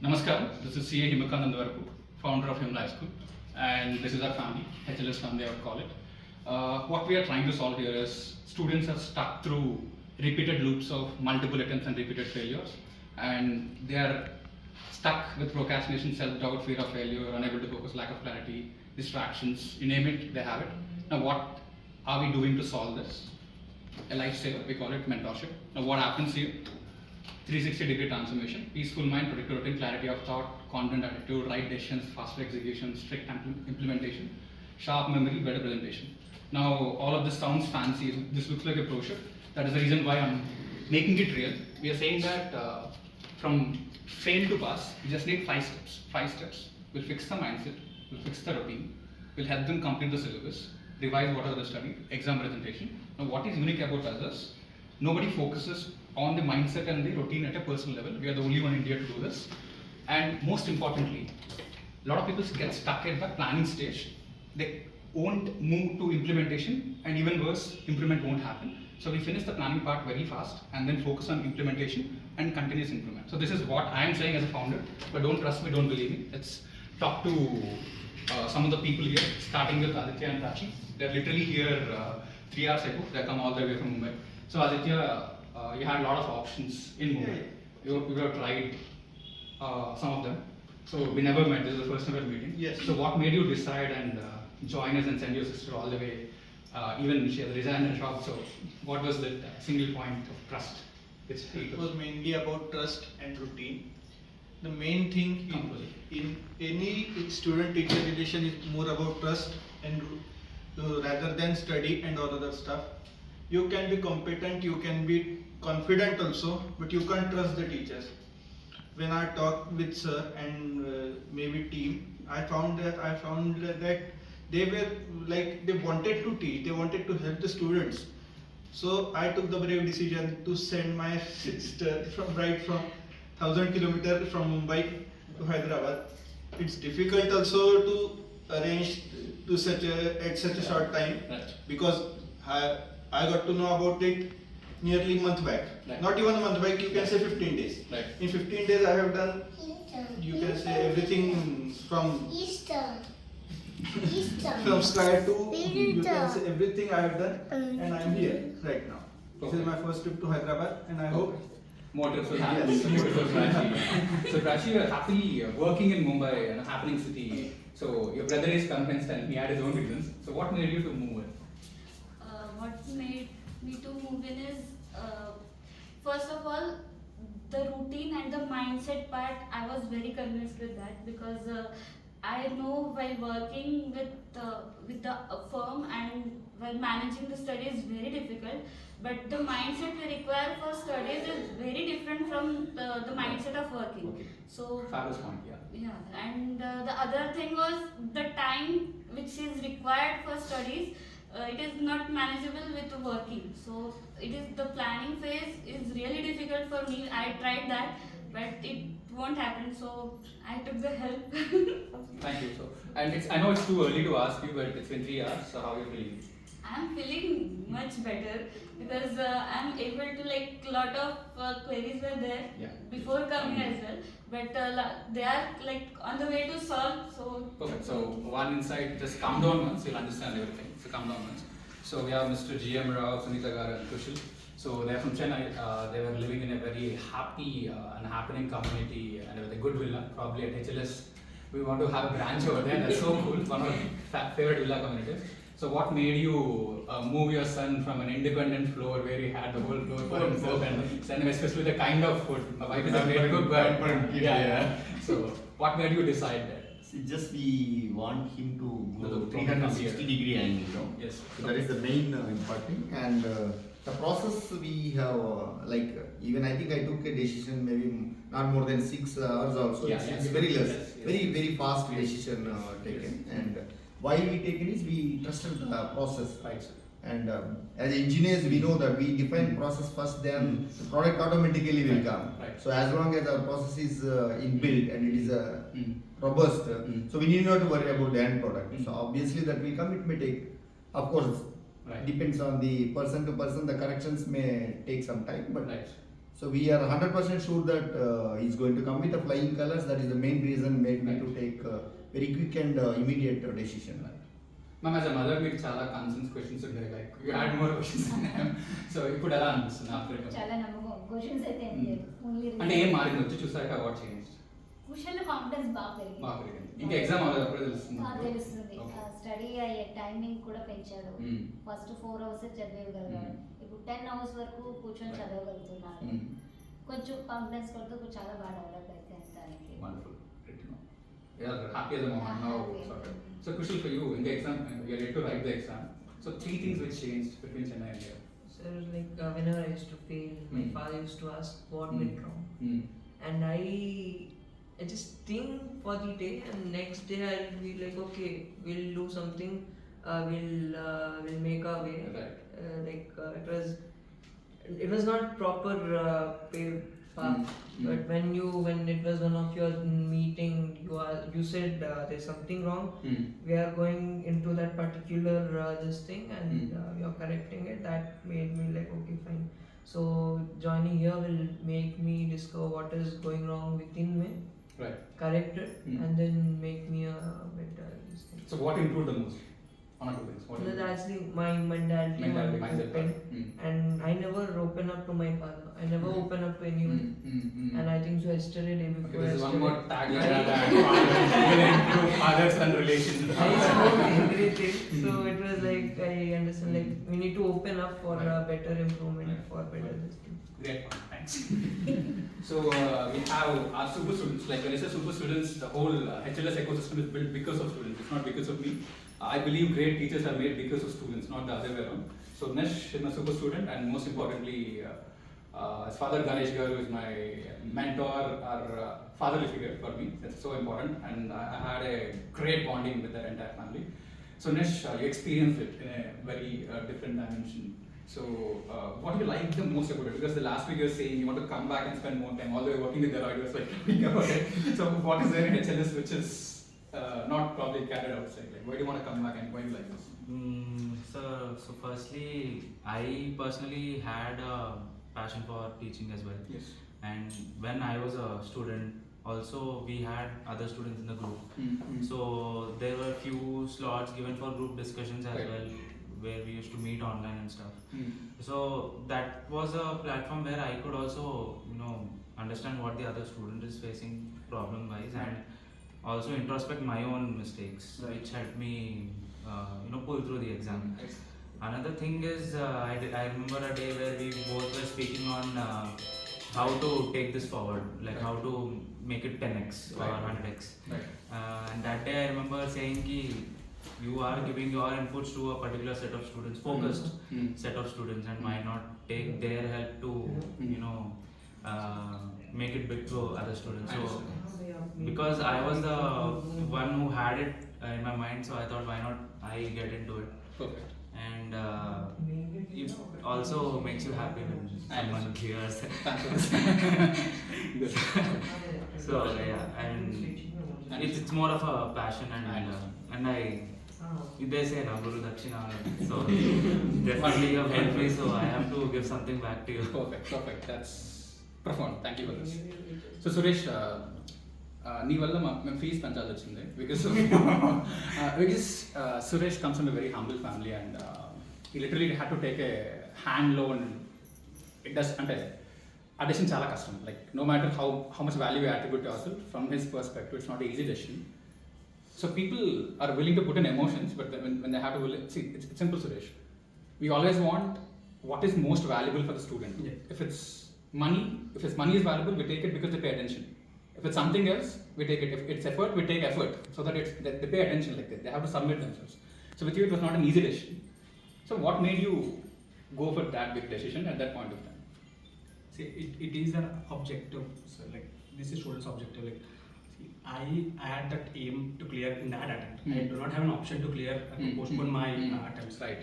Namaskar, this is CA Himakant Nandavarapu, founder of Himla High School, and this is our family, HLS family I would call it. What we are trying to solve here is students are stuck through repeated loops of multiple attempts and repeated failures, and they are stuck with procrastination, self-doubt, fear of failure, unable to focus, lack of clarity, distractions, you name it, they have it. Now what are we doing to solve this? A lifesaver, we call it mentorship. Now what happens here? 360-degree transformation, peaceful mind, predictive routine, clarity of thought, confident attitude, right decisions, faster execution, strict implementation, sharp memory, better presentation. Now, all of this sounds fancy. This looks like a brochure. That is the reason why I'm making it real. We are saying that from fail to pass, we just need 5 steps. 5 steps. We'll fix the mindset, we'll fix the routine, we'll help them complete the syllabus, revise whatever they studied, exam presentation. Now, what is unique about us is nobody focuses on the mindset and the routine at a personal level. We are the only one in India to do this. And most importantly, a lot of people get stuck at the planning stage. They won't move to implementation, and even worse, improvement won't happen. So we finish the planning part very fast and then focus on implementation and continuous improvement. So this is what I am saying as a founder, but don't trust me, don't believe me. Let's talk to some of the people here, starting with Aditya and Prachi. They're literally here 3 hours ago. They come all the way from Mumbai. So Aditya, you had a lot of options in Mumbai. You have tried some of them. So we never met. This is the first time we're meeting. Yes. So what made you decide and join us and send your sister all the way? Even she has resigned her job. So what was that single point of trust? It was mainly about trust and routine. The main thing in any student-teacher relation is more about trust and rather than study and all other stuff. You can be competent, you can be confident also, but you can't trust the teachers. When I talked with sir and maybe team, I found that they were like they wanted to teach, they wanted to help the students. So I took the brave decision to send my sister from 1,000 kilometers from Mumbai to Hyderabad. It's difficult also to arrange to at such a short time, because I got to know about it nearly a month back. Not even a month back, you can say 15 days. In 15 days I have done, you can say everything from from sky to, you can say everything I have done, and I am here right now. This is my first trip to Hyderabad, and I hope more trips will happen. Beautiful, Prachi. So Prachi, you are happily working in Mumbai, a happening city. So your brother is convinced and he had his own reasons. So what made you to move in? What made me to move in is, first of all, the routine and the mindset part. I was very convinced with that because I know while working with the firm and while managing the studies is very difficult, but the mindset we require for studies is very different from the mindset of working. Okay. So Fabulous point, yeah. yeah, and the other thing was the time which is required for studies. It is not manageable with working. So it is the planning phase is really difficult for me. I tried that, but it won't happen. So I took the help. Thank you. So, and I know it's too early to ask you, but it's been 3 hours. So how are you feeling? I'm feeling much better because I'm able to lot of queries were there before coming as well, but they are on the way to solve. So perfect. So one insight, just calm down once, you'll understand everything. So calm down once. So we have Mr. GM Rao, Sunita Gar, and Kushal. So they're from Chennai. They were living in a very happy and happening community and with a good villa, probably at HLS. We want to have a branch over there. That's so cool. One of our favorite villa communities. So what made you move your son from an independent floor where he had the whole floor for himself and send him, especially the kind of food? My wife is a great cook, but yeah. So what made you decide that? See, just we want him to go The 360-degree angle, Yes. So that is the main important thing. And the process we have, even I think I took a decision maybe not more than 6 hours also. It's very less, very fast decision taken. And why we taken is we trusted the process. Right. And as engineers, we know that we define process first, then the product automatically will come. Right. So as long as our process is inbuilt and it is robust, so we need not to worry about the end product. So obviously that will come. It may take, of course, depends on the person to person. The corrections may take some time, but So we are 100% sure that he's going to come with the flying colors. That is the main reason made me to take very quick and immediate decision. Ma'am, as a mother, మీకు చాలా concerns questions ఉంటాయి, like you had more questions. So ఇప్పుడు ఎలా అనిపిస్తుంది after? చాలా నమ్మకం questions అయితే ఏం లేదు. ఓన్లీ అంటే ఏం మారింది వచ్చి చూసాక వాట్ చేంజ్? క్వశ్చన్లో కాన్ఫిడెన్స్ బాగా పెరిగింది. బాగా పెరిగింది. ఇంకా ఎగ్జామ్ అవ్వలేదు అప్పుడే తెలుస్తుంది. తెలుస్తుంది. Okay. స్టడీ అయ్యే టైమింగ్ కూడా పెంచాడు. Mm. ఫస్ట్ 4 అవర్స్ చదివేయగలిగాడు. ఇప్పుడు 10 అవర్స్ వరకు కూర్చొని చదవగలుగుతున్నాడు. కొంచెం కాన్ఫిడెన్స్ కొడుతూ చాలా బాగా డెవలప్ అయితే దానికి. Wonderful. Great to know. You are happy as a mom now. Happy. Sorted. So Kushal, for you, in the exam, you are yet to write the exam. So 3 things which changed between Chennai and here. So it was like whenever I used to fail, my Mm. father used to ask what Mm. went wrong, Mm. and I just think for the day, and next day I'll be like, okay, we'll do something, we'll make our way. Right. It was not proper paved path, Mm. but when it was one of your meeting, you said there's something wrong. Mm. We are going into that particular this thing and Mm. we are correcting it. That made me like, okay, fine. So joining here will make me discover what is going wrong within me, Right. correct it, Mm. and then make me a better this thing. So what improved the most? One or two things. What So improved? that's the my mentality, Mentality, my mindset. open, Mm. and I never open up to my father. I never Mm. open up to anyone. And I think so yesterday, day Okay, before this is one yesterday, more tagline that will improve fathers and relations. I spoke everything, so it was like I understand like we need to open up for Right. better improvement, Right. for better Right. this thing. Great one, thanks. So we have our super students. Like when I say super students, the whole HLS ecosystem is built because of students. It's not because of me. I believe great teachers are made because of students, not the other way around. So Nesh is my super student, and most importantly, his father Ganesh Garu is my mentor or fatherly figure for me. That's so important, and I had a great bonding with their entire family. So Nesh, you experienced it in a very different dimension. So what do you like the most about it? Because the last week you were saying you want to come back and spend more time, although you're working with the was like thinking about it. So what is there in HLS which is not probably carried outside? Like why do you want to come back and why do you like this? So firstly, I personally had a passion for teaching as well. Yes. And when I was a student, also we had other students in the group. So there were few slots given for group discussions as Right. well, where we used to meet online and stuff. Mm. So that was a platform where I could also, understand what the other student is facing problem wise, and also introspect my own mistakes, Right. which helped me, pull through the exam. Nice. Another thing is, I remember a day where we both were speaking on how to take this forward, like Right. how to make it 10x or Right. 100x. Right. And that day I remember saying ki you are giving your inputs to a particular set of students, focused Mm. set of students, and why not take their help to, make it big to other students. I So understand. because I was the one who had it in my mind, so I thought why not I get into it. Perfect. And it also makes you happy when someone hears. Good. So yeah, and it's more of a passion, I and understand. they say na Guru Dakshina, so definitely you have helped me, so I have to give something back to you. Perfect. That's profound. Thank you for this. So Suresh, నీ వల్ల మేము fees పెంచాల్సి వచ్చింది because Suresh comes from a very humble family and he literally had to take a hand loan. It does అంటే ఆ decision చాలా కష్టం. Like no matter how much value attribute our self from his perspective, it's not easy decision. So people are willing to put in emotions, but when they have to see, it's simple, Suresh. We always want what is most valuable for the student. Yeah. If it's money is valuable, we take it because they pay attention. If it's something else, we take it. If it's effort, we take effort so that they pay attention. Like that, they have to submit themselves. So with you, it was not an easy decision. So what made you go for that big decision at that point of time? See, it is an objective. So like this is student's objective. Like see, I had that aim to clear in that attempt. I do not have an option to clear to postpone my attempts. Right.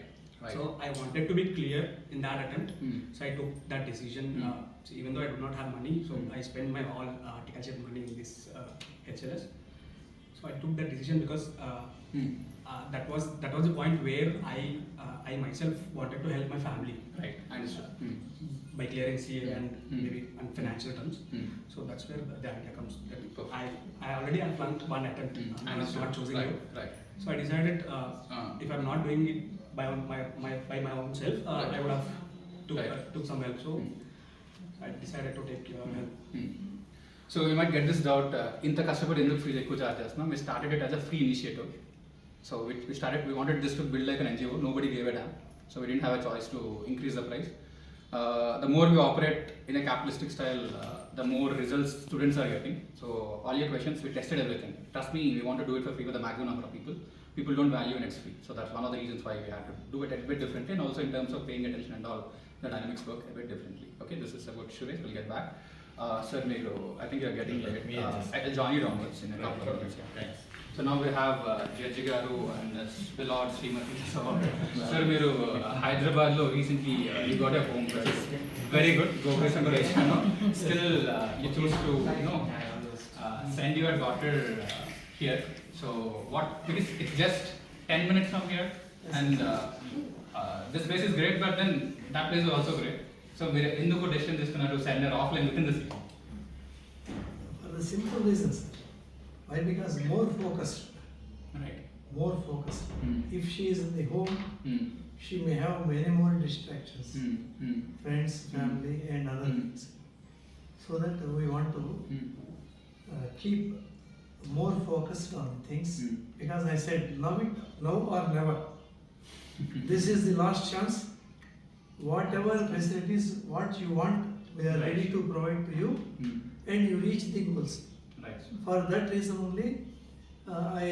So I wanted to be clear in that attempt. So I took that decision. Mm. So even though I do not have money, so I spent my all articleship money in this HLS. So I took that decision because that was the point where I myself wanted to help my family. Right. I understand. by clearing CA and Mm. maybe on financial terms. Mm. So that's where the idea comes. That Perfect. I already unplugged one attempt. I was not choosing right, you. right. So I decided if I'm not doing it by my own self, Right. I would have Right. took some help. So Mm. I decided to take your help. So you might get this doubt, ఇంత కష్టపడి ఎందుకు fee ఎక్కువ charge చేస్తున్నాం? We started it as a free initiative. So we wanted this to build like an NGO. Nobody gave a damn. So we didn't have a choice to increase the price. The more we operate in a capitalistic style, the more results students are getting. So all your questions, we tested everything. Trust me, we want to do it for free with the maximum number of people. People don't value when it's free. So that's one of the reasons why we had to do it a bit differently, and also in terms of paying attention and all, the dynamics work a bit differently. Okay, this is about Suresh. We'll get back. Sir, I think you're getting late. I'll join you onwards in a couple of minutes. Yeah. Thanks. So now we have Judge Garu and Lord Srimati. So, sir, మీరు Hyderabad lo recently you got a home, which is very good. Congratulations. Still, you choose to send your daughter here. So what? Because it's just 10 minutes from here, and this place is great, but then that place is also great. So we ఎందుకు decision తీసుకున్నారు to send her offline within the city? For the simple reasons. Why? Because more focused. Right. More focused. Mm. If she is in the home, Mm. she may have many more distractions. Mm. Mm. Friends, family, and other Mm. things. So that we want to Mm. keep more focused on things. Mm. Because I said, love it now or never. This is the last chance. Whatever facilities, what you want, we are ready to provide to you, Mm. and you reach the goals. Right. For that reason only, I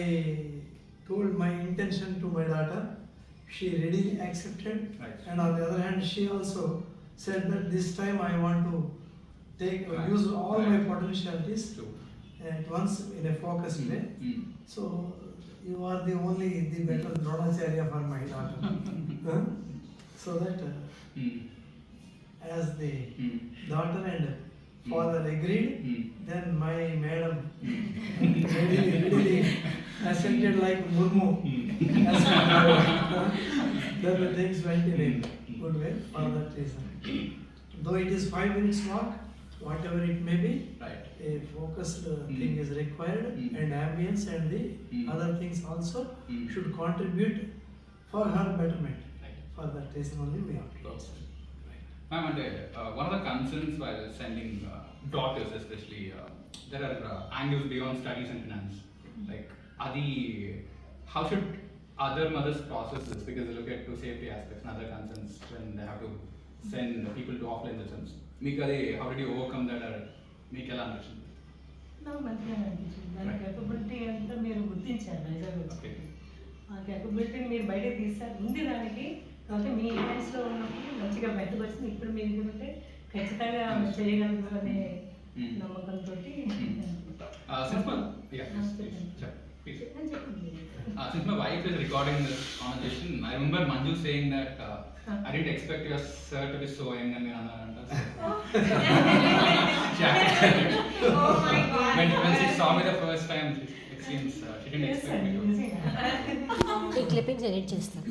told my intention to my daughter. She readily accepted, Right. and on the other hand, she also said that this time I want to Right. use all my Right. potentialities True. at once in a focused way. Mm. So you are the better Dronacharya for my daughter. Huh? So that Mm. as the Mm. daughter and father agreed, Mm. then my madam readily assented like Murmu. As then the things went in a good way for that reason. Though it is 5 minutes walk, whatever it may be, Right. a focused thing is required, Mm. and ambience and the other things also should contribute for her betterment. Right. For that reason only we are close. Ma'am, and one of the concerns while sending daughters, especially, there are angles beyond studies and finance. Like, how should other mothers process this? Because they look at to safety aspects and other concerns when they have to send people to offline lessons. How did you overcome that? Or మీకు ఎలా అనిపించింది? నాకు మంచిగా అనిపించింది దాని Right. Capability అంతా మీరు గుర్తించారు నిజంగా Okay. ఆ కేపబిలిటీని మీరు బయట తీస్తారు ఉంది దానికి కాబట్టి మీ ఈవెంట్స్లో ఉన్నప్పుడు మంచిగా బయటకు వచ్చింది ఇప్పుడు మీరు ఉంటే ఖచ్చితంగా చేయగలరు అనే Mm. నమ్మకంతో Since my please. చెప్పండి Since my wife is recording this conversation, I remember Manju saying that I didn't expect your sir to be so young and Oh my God. when she saw me the first time, it seems she didn't expect me to. ఈ clippings edit చేస్తాను.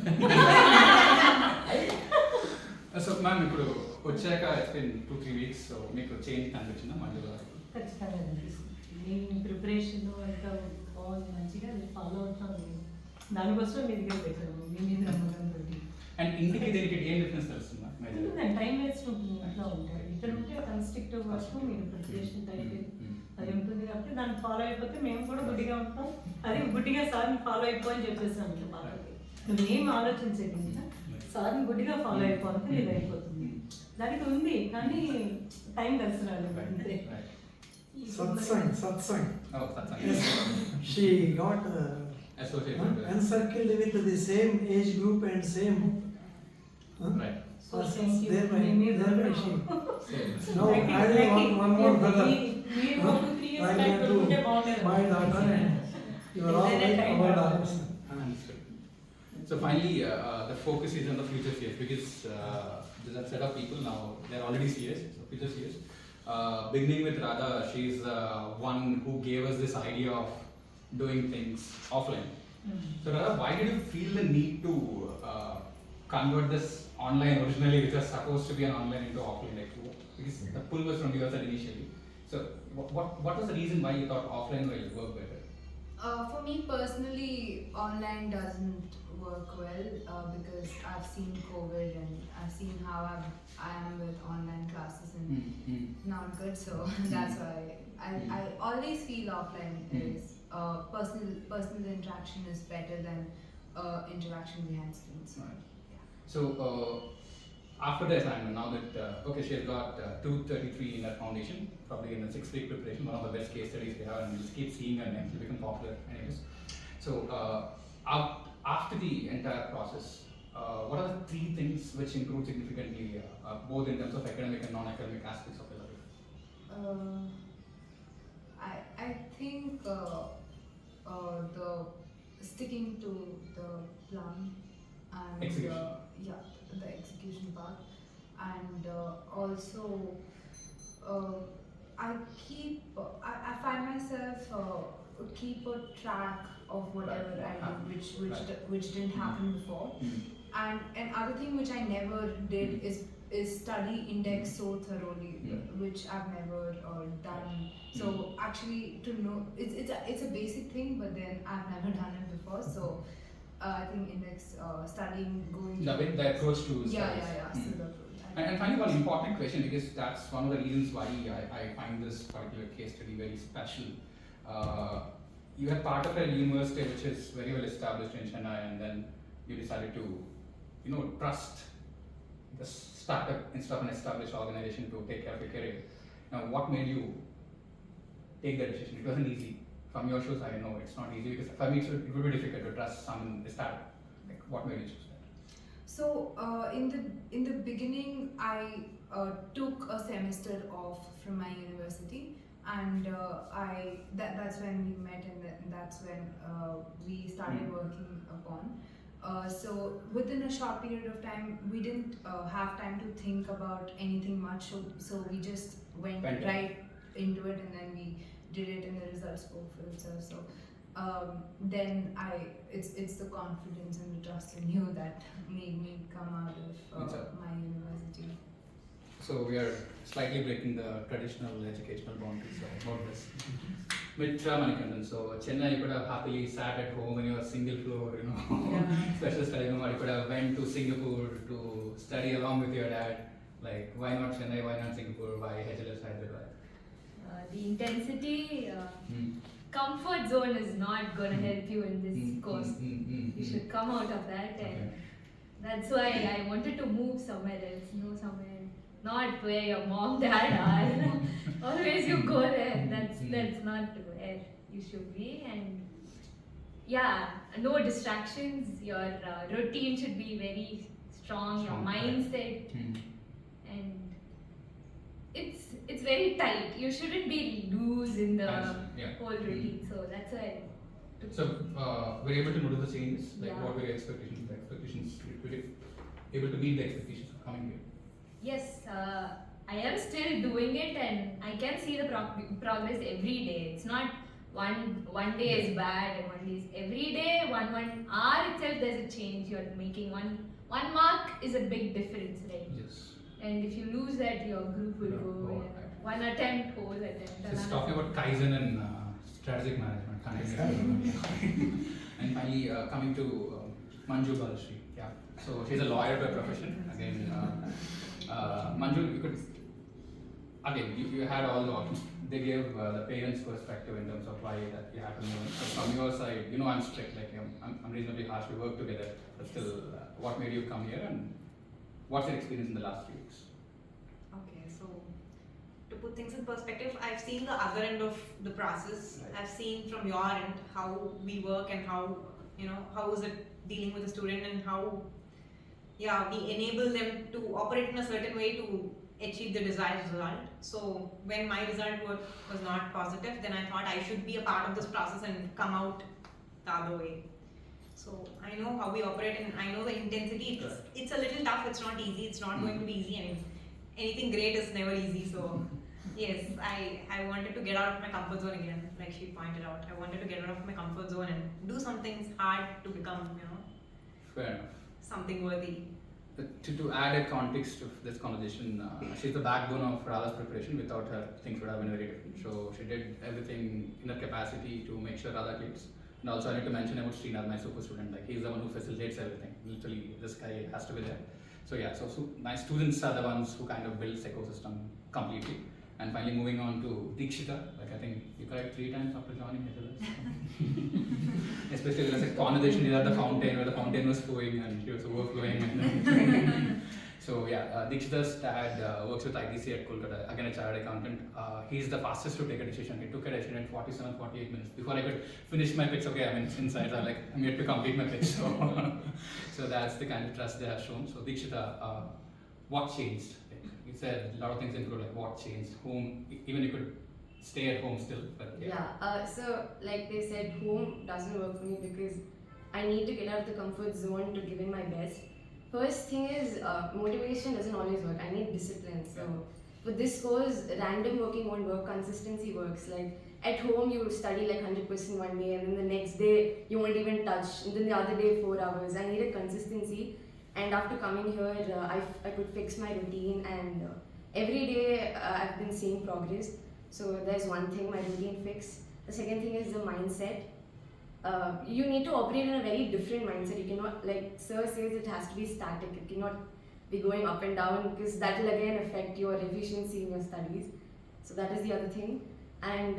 So ma'am, ఇప్పుడు వచ్చాక it's been 2-3 weeks, so మీకు change కనిపించిందా Manju గారు? ఖచ్చితంగా అనిపిస్తుంది మీ preparation అంతా బాగుంది మంచిగా నేను ఫాలో అవుతాను దానికోసం మీ దగ్గర పెట్టాను మీ మీద నమ్మకంతో అండ్ ఇంటికి దీనికి ఏం డిఫరెన్స్ తెలుస్తుందా? టైం వేస్ట్ ఉంటుంది అట్లా ఉంటాయి ఇక్కడ ఉంటే కన్స్ట్రక్టివ్ వర్క్ మీరు ప్రిపరేషన్ టైప్ అది ఉంటుంది కాబట్టి దాన్ని ఫాలో అయిపోతే మేము కూడా గుడ్డిగా ఉంటాం అది గుడ్డిగా సార్ని ఫాలో అయిపో అని చెప్పేసాను ఇంకా పాపకి నువ్వేం ఆలోచించేది సార్ని గుడ్డిగా ఫాలో అయిపోతే ఇది అయిపోతుంది దానికి ఉంది కానీ టైం కలిసి రాలేదు అంతే Satsang. Oh, that's Yes. She got associated with encircled with the same age group and same right. persons. Thereby she. Same. Now I will want one more brother. Right here to my daughter and you are all like our daughters. Understood. So finally, the focus is on the future CS because there's a set of people now. They're already CS, so future CS. Beginning with Radha, she's one who gave us this idea of doing things offline. So Radha, why did you feel the need to convert this online originally, which was supposed to be an online into offline? Like, because the pull was from your side initially. So, what was the reason why you thought offline will work better? For me personally, online doesn't work well because I've seen COVID and I've seen how I am with online classes and not good. So that's why I always feel offline is personal interaction is better than interaction behind screens. Right. Yeah. So, after the assignment, now that okay, she has got 233 in her foundation, probably in the 6-week preparation, one of the best case studies we have, and we just keep seeing her name, she'll become popular anyways. So, after the entire process, what are the 3 things which improved significantly, both in terms of academic and non-academic aspects of your life? I think the sticking to the plan and Execution. the execution part, and also I find myself keep a track of whatever Right. I do, Right. which didn't happen before. And another thing which I never did is study index so thoroughly, which I've never done. So actually, to know it's a basic thing, but then I've never done it before. So I think index studying going. The approach to Yeah, studies. still the approach. And finally, one important question, because that's one of the reasons why I find this particular case study very special. You had part of a university which is very well established in Chennai, and then you decided to, trust the startup instead of an established organization to take care of your career. Now, what made you take that decision? It wasn't easy. From your shoes, I know it's not easy, because for me it would be difficult to trust someone in the startup. Like, what made you choose that? So in the beginning, I took a semester off from my university, and that's when we met, and that's when we started working upon. So within a short period of time, we didn't have time to think about anything much. So we just went right into it, and then we did it, and the results spoke for itself. So then it's the confidence and the trust in you that made me come out of my university. So we are slightly breaking the traditional educational boundaries about this. Mitra Manikandan, so Chennai, you could have happily sat at home in your single floor, special study room, or you could have went to Singapore to study along with your dad. Like, why not Chennai, why not Singapore, why HLS Hyderabad? The intensity, comfort zone is not going to help you in this course. You should come out of that, and that's why I wanted to move somewhere else, somewhere not where your mom, dad are. Always you go there. That's not where you should be, and no distractions. Your routine should be very strong. Your mindset, and it's very tight. You shouldn't be loose in the whole routine. So that's why. So were you able to notice the changes? Like, Yeah. what were your expectations? The expectations, were you able to meet the expectations of coming here? Yes, I am still doing it, and I can see the progress every day. It's not one day is bad and one day is every day. One hour itself there's a change. You're making one mark is a big difference, right? Yes. And if you lose that, your group will go. One attempt, whole attempt. Just talking about Kaizen and strategic management. And finally, coming to Manju Balashri. Yeah. So she's a lawyer by profession. Again, Manju, you could you had all the options. They gave the parents' perspective in terms of why that you have to move. So from your side, I'm strict. Like I'm reasonably harsh. We work together, but still, what made you come here, and what's your experience in the last few weeks? Okay, so to put things in perspective, I've seen the other end of the process. Right. I've seen from your end how we work and how how is it dealing with the student and how we enable them to operate in a certain way to achieve the desired result. So when my result was not positive, then I thought I should be a part of this process and come out the other way. So I know how we operate and I know the intensity. It's a little tough. It's not easy. It's not going to be easy. I mean, anything great is never easy. So yes, I wanted to get out of my comfort zone again, like she pointed out. I wanted to get out of my comfort zone and do some things hard to become, Fair enough. something worthy. to add a context of this conversation, she's the backbone of Radha's preparation. Without her, things would have been very different. So she did everything in her capacity to make sure Radha clicks. And also, I need to mention about Srinath, my super student. Like, he's the one who facilitates everything. Literally, this guy has to be there. So yeah, so my students are the ones who kind of build this ecosystem completely. And finally, moving on to Deekshita. Like, I think you cried 3 times after joining HLS. Especially there was a conversation near the fountain where the fountain was flowing and she was overflowing. So yeah, Deekshita's dad works with ITC at Kolkata, again a chartered accountant. He's the fastest to take a decision. He took a decision in 47, 48 minutes. Before I could finish my pitch, okay, I'm inside, I'm yet to complete my pitch. So that's the kind of trust they have shown. So Deekshita, what changed? You said a lot of things improved, like what changed? Home, even you could stay at home still, but yeah. So like they said, home doesn't work for me because I need to get out of the comfort zone to give in my best. First thing is, motivation doesn't always work. I need discipline. So for this course, random working won't work, consistency works. Like at home, you study like 100% one day, and then the next day, you won't even touch, and then the other day, 4 hours. I need a consistency. And after coming here, I could fix my routine, and every day I've been seeing progress. So there's one thing, my routine fix. The second thing is the mindset. You need to operate in a very different mindset. You cannot, like Sir says, it has to be static. It cannot be going up and down because that will again affect your efficiency in your studies. So that is the other thing. And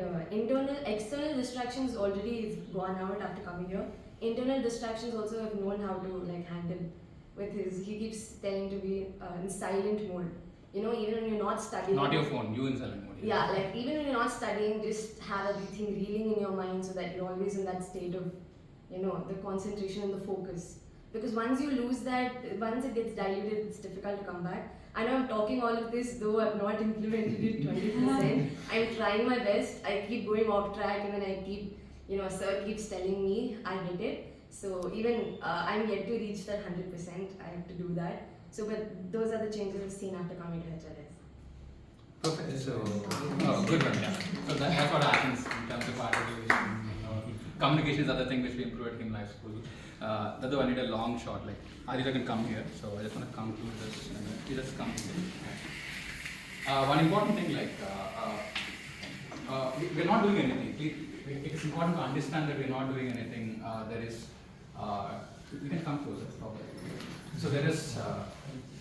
external distractions already is gone out after coming here. Internal distractions also I've known how to like handle. He keeps telling to be in silent mode. You know, even when you're not studying. Not your phone, you in silent mode. Yeah, like even when you're not studying, just have everything reeling in your mind so that you're always in that state of, you know, the concentration and the focus. Because once you lose that, once it gets diluted, it's difficult to come back. I know I'm talking all of this, though I've not implemented it 20%. I'm trying my best. I keep going off track and then I keep, you know, Sir keeps telling me I did it. So even I'm yet to reach that 100%. I have to do that. So, but those are the changes I've seen after coming to HLS. Perfect. So, good one. Yeah. So that's what happens in terms of articulation. Communication is the other thing which we improved at Him Life School. Though I need a long shot. Like Aditya can come here. So I just want to conclude this. You just come here. One important thing, like we're not doing anything. It is important to understand that we're not doing anything. There is. You can come closer. Probably. So there is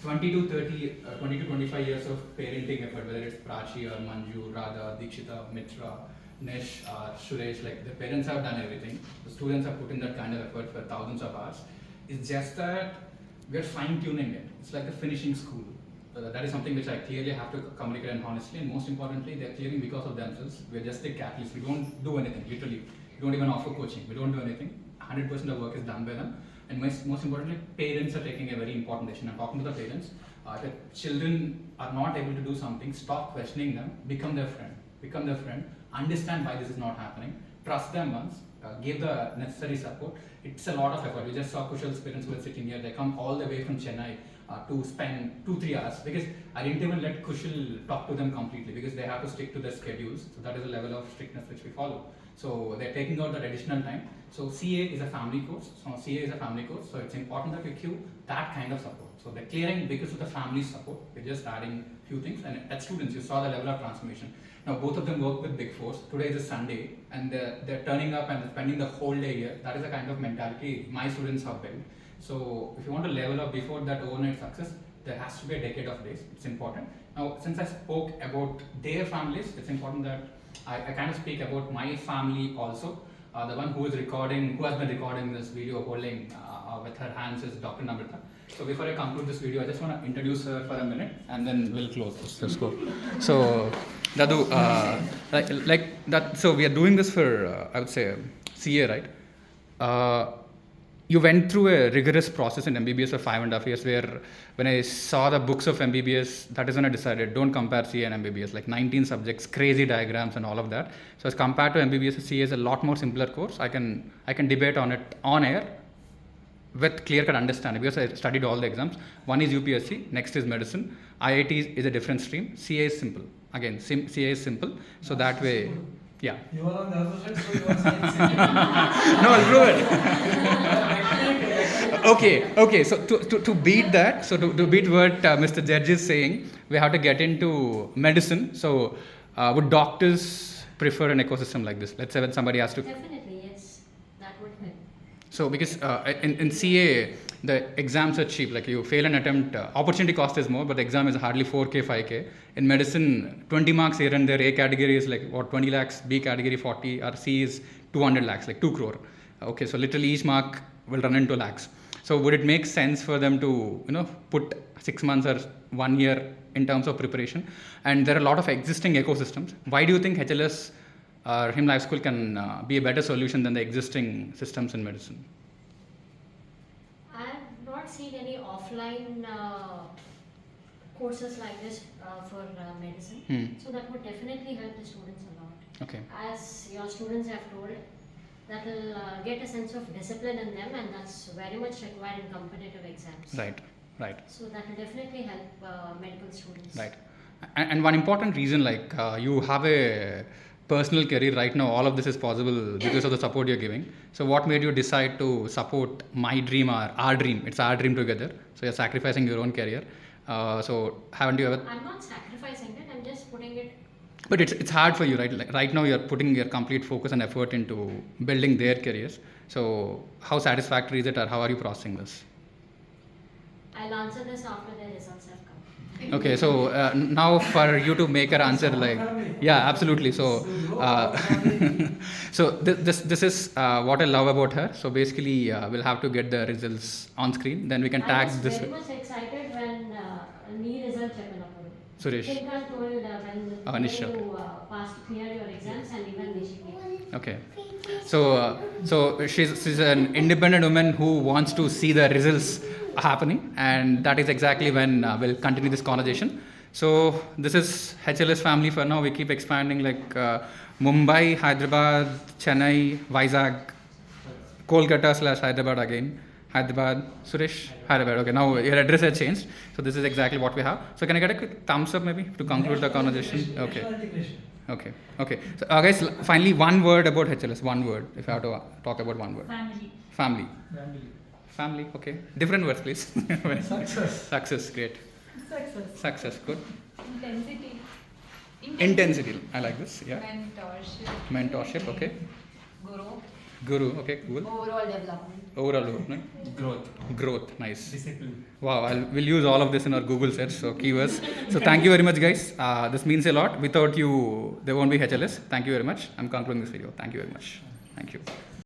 20 to 25 years of parenting effort, whether it's Prachi or Manju, Radha, Deekshita, Mitra, Nish, Suresh, like the parents have done everything. The students have put in that kind of effort for thousands of hours. It's just that we're fine-tuning it. It's like the finishing school. That is something which I clearly have to communicate and honestly, and most importantly, they're clearing because of themselves. We're just the catalysts. We don't do anything, literally. We don't even offer coaching. We don't do anything. 100% of work is done by them. And most importantly, parents are taking a very important decision. I'm talking to the parents. If children are not able to do something, stop questioning them, become their friend, understand why this is not happening, trust them once, give the necessary support. It's a lot of effort. We just saw Kushal's parents who were sitting here. They come all the way from Chennai to spend 2-3 hours because I didn't even let Kushal talk to them completely because they have to stick to their schedules. So that is a level of strictness which we follow. So they're taking out that additional time. So CA is a family course. So it's important that we give that kind of support. So they're clearing because of the family support. We're just adding few things. And at students, you saw the level of transformation. Now both of them work with Big Force. Today is a Sunday, and they're turning up and spending the whole day here. That is the kind of mentality my students have built. So if you want to level up before that overnight success, there has to be a decade of days. It's important. Now, since I spoke about their families, it's important that I kind of speak about my family also. The one who has been recording this video holding with her hands is Dr. Namrata. So before I conclude this video, I just want to introduce her for a minute and then we'll close this. Let's go. So, Dadu, like that. So we are doing this for, I would say, CA, right? You went through a rigorous process in MBBS for 5.5 years where when I saw the books of MBBS, that is when I decided don't compare CA and MBBS, like 19 subjects, crazy diagrams and all of that. So as compared to MBBS, CA is a lot more simpler course. I can debate on it on air with clear-cut understanding because I studied all the exams. One is UPSC, next is medicine. IIT is a different stream. CA is simple. Again, CA is simple. So that way, Yeah. You are on the other side, so you are saying second. No, I'll prove it. Okay. So to beat that, to beat what Mr. Judge is saying, we have to get into medicine. So would doctors prefer an ecosystem like this? Let's say when somebody has to. Definitely, yes. That would help. So because in CA, the exams are cheap. Like you fail an attempt, opportunity cost is more, but the exam is hardly 4K, 5K. In medicine, 20 marks here and there. A category is like what 20 lakhs, B category 40, or C is 200 lakhs, like 2 crore. Okay, so literally each mark will run into lakhs. So would it make sense for them to put 6 months or 1 year in terms of preparation? And there are a lot of existing ecosystems. Why do you think HLS or HIM Life School can be a better solution than the existing systems in medicine? I have not seen any offline courses like this for medicine. So that would definitely help the students a lot. Okay. As your students have told, that will get a sense of discipline in them, and that's very much required in competitive exams. Right. So that will definitely help medical students. Right. And one important reason, like you have a personal career right now, all of this is possible because of the support you're giving. So what made you decide to support my dream or our dream? It's our dream together. So you're sacrificing your own career. So haven't you ever? I'm not sacrificing it. I'm just putting it. But it's hard for you, right? Like right now you're putting your complete focus and effort into building their careers. So how satisfactory is it, or how are you processing this? I'll answer this after the results have come. Okay, so now for you to make her answer, like, yeah, absolutely. So, so this is what I love about her. So basically, we'll have to get the results on screen. Then we can tag this. I was very much excited when results happened. Suresh. Tinka told when you cleared your exams, and even Nishi. Okay. So she's an independent woman who wants to see the results happening, and that is exactly when we'll continue this conversation. So this is HLS family for now. We keep expanding, like Mumbai, Hyderabad, Chennai, Vizag, Kolkata / Hyderabad again. Hyderabad, Suresh, Hyderabad. Okay, now your address has changed. So this is exactly what we have. So can I get a quick thumbs up maybe to conclude the conversation? Okay. So guys, finally one word about HLS. One word, if I have to talk about one word. Family. Okay. Different words, please. Success. Great. Success. Good. Intensity. I like this. Yeah. Mentorship. Okay. Guru. Okay. Cool. Overall development. Growth. Nice. Discipline. Wow. We'll use all of this in our Google search. So keywords. So thank you very much, guys. This means a lot. Without you, there won't be HLS. Thank you very much. I'm concluding this video. Thank you very much. Thank you.